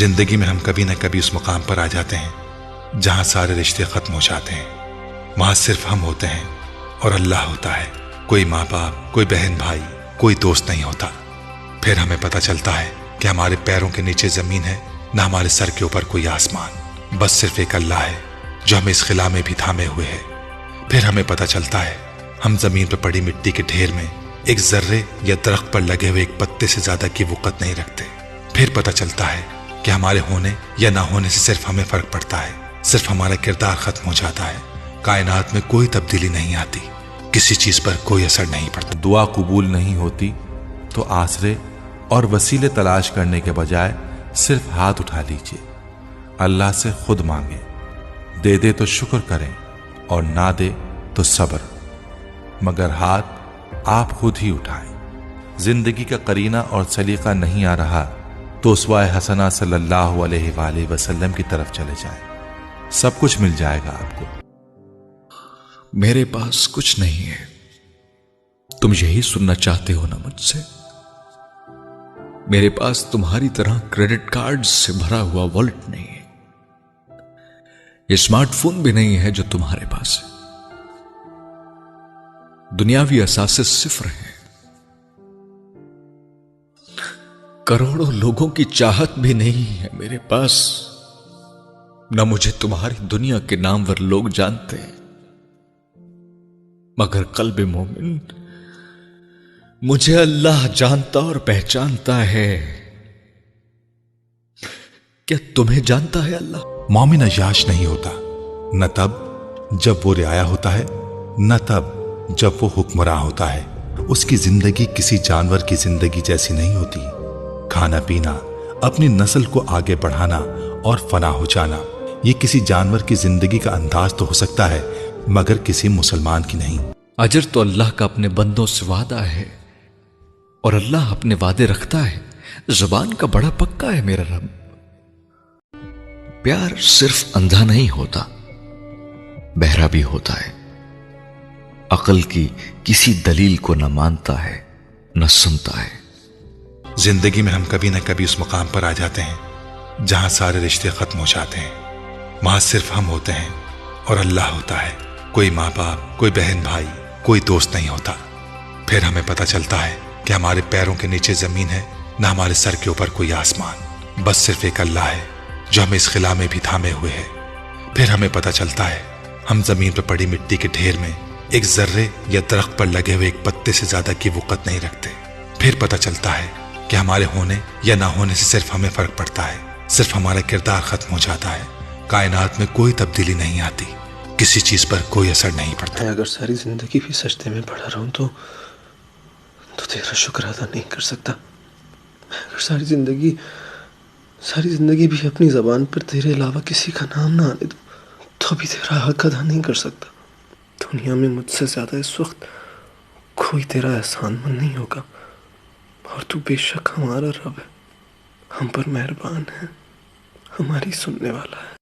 زندگی میں ہم کبھی نہ کبھی اس مقام پر آ جاتے ہیں جہاں سارے رشتے ختم ہو جاتے ہیں۔ وہاں صرف ہم ہوتے ہیں اور اللہ ہوتا ہے۔ کوئی ماں باپ، کوئی بہن بھائی، کوئی دوست نہیں ہوتا۔ پھر ہمیں پتہ چلتا ہے کہ ہمارے پیروں کے نیچے زمین ہے، نہ ہمارے سر کے اوپر کوئی آسمان، بس صرف ایک اللہ ہے جو ہمیں اس خلا میں بھی تھامے ہوئے ہے۔ پھر ہمیں پتہ چلتا ہے ہم زمین پر پڑی مٹی کے ڈھیر میں ایک ذرے یا درخت پر لگے ہوئے ایک پتے سے زیادہ کی وقت نہیں رکھتے۔ پھر پتہ چلتا ہے کہ ہمارے ہونے یا نہ ہونے سے صرف ہمیں فرق پڑتا ہے، صرف ہمارا کردار ختم ہو جاتا ہے۔ کائنات میں کوئی تبدیلی نہیں آتی، کسی چیز پر کوئی اثر نہیں پڑتا۔ دعا قبول نہیں ہوتی تو آسرے اور وسیلے تلاش کرنے کے بجائے صرف ہاتھ اٹھا لیجئے، اللہ سے خود مانگیں، دے دے تو شکر کریں اور نہ دے تو صبر، مگر ہاتھ آپ خود ہی اٹھائیں۔ زندگی کا قرینہ اور سلیقہ نہیں آ رہا تو اسوہ حسنہ صلی اللہ علیہ وآلہ وسلم کی طرف چلے جائیں، سب کچھ مل جائے گا آپ کو۔ میرے پاس کچھ نہیں ہے، تم یہی سننا چاہتے ہو نا مجھ سے؟ میرے پاس تمہاری طرح کریڈٹ کارڈ سے بھرا ہوا والٹ نہیں ہے، اسمارٹ فون بھی نہیں ہے جو تمہارے پاس ہے، دنیاوی اثاثے صفر ہیں، کروڑوں لوگوں کی چاہت بھی نہیں ہے میرے پاس، نہ مجھے تمہاری دنیا کے نامور لوگ جانتے ہیں، مگر قلب مومن مجھے اللہ جانتا اور پہچانتا ہے۔ کیا تمہیں جانتا ہے اللہ؟ مومن عیاش نہیں ہوتا، نہ تب جب وہ رعایا ہوتا ہے، نہ تب جب وہ حکمراں ہوتا ہے۔ اس کی زندگی کسی جانور کی زندگی جیسی نہیں ہوتی۔ کھانا پینا، اپنی نسل کو آگے بڑھانا اور فنا ہو جانا، یہ کسی جانور کی زندگی کا انداز تو ہو سکتا ہے مگر کسی مسلمان کی نہیں۔ اجر تو اللہ کا اپنے بندوں سے وعدہ ہے، اور اللہ اپنے وعدے رکھتا ہے، زبان کا بڑا پکا ہے میرا رب۔ پیار صرف اندھا نہیں ہوتا، بہرا بھی ہوتا ہے، عقل کی کسی دلیل کو نہ مانتا ہے نہ سنتا ہے۔ زندگی میں ہم کبھی نہ کبھی اس مقام پر آ جاتے ہیں جہاں سارے رشتے ختم ہو جاتے ہیں۔ وہاں صرف ہم ہوتے ہیں اور اللہ ہوتا ہے۔ کوئی ماں باپ، کوئی بہن بھائی، کوئی دوست نہیں ہوتا۔ پھر ہمیں پتہ چلتا ہے کہ ہمارے پیروں کے نیچے زمین ہے، نہ ہمارے سر کے اوپر کوئی آسمان، بس صرف ایک اللہ ہے جو ہمیں اس خلا میں بھی تھامے ہوئے ہے۔ پھر ہمیں پتہ چلتا ہے ہم زمین پر پڑی مٹی کے ڈھیر میں ایک ذرے یا درخت پر لگے ہوئے ایک پتے سے زیادہ کی وقت نہیں رکھتے۔ پھر پتہ چلتا ہے کہ ہمارے ہونے یا نہ ہونے سے صرف ہمیں فرق پڑتا ہے، صرف ہمارا کردار ختم ہو جاتا ہے۔ کائنات میں کوئی تبدیلی نہیں آتی، کسی چیز پر کوئی اثر نہیں پڑتا۔ میں اگر ساری زندگی بھی سجدے میں پڑا رہوں تو تیرا شکر ادا نہیں کر سکتا۔ میں اگر ساری زندگی بھی اپنی زبان پر تیرے علاوہ کسی کا نام نہ آنے دوں تو بھی تیرا حق ادا نہیں کر سکتا۔ دنیا میں مجھ سے زیادہ اس وقت کوئی تیرا احسان مند نہیں ہوگا، اور تو بے شک ہمارا رب ہے، ہم پر مہربان ہے، ہماری سننے والا ہے۔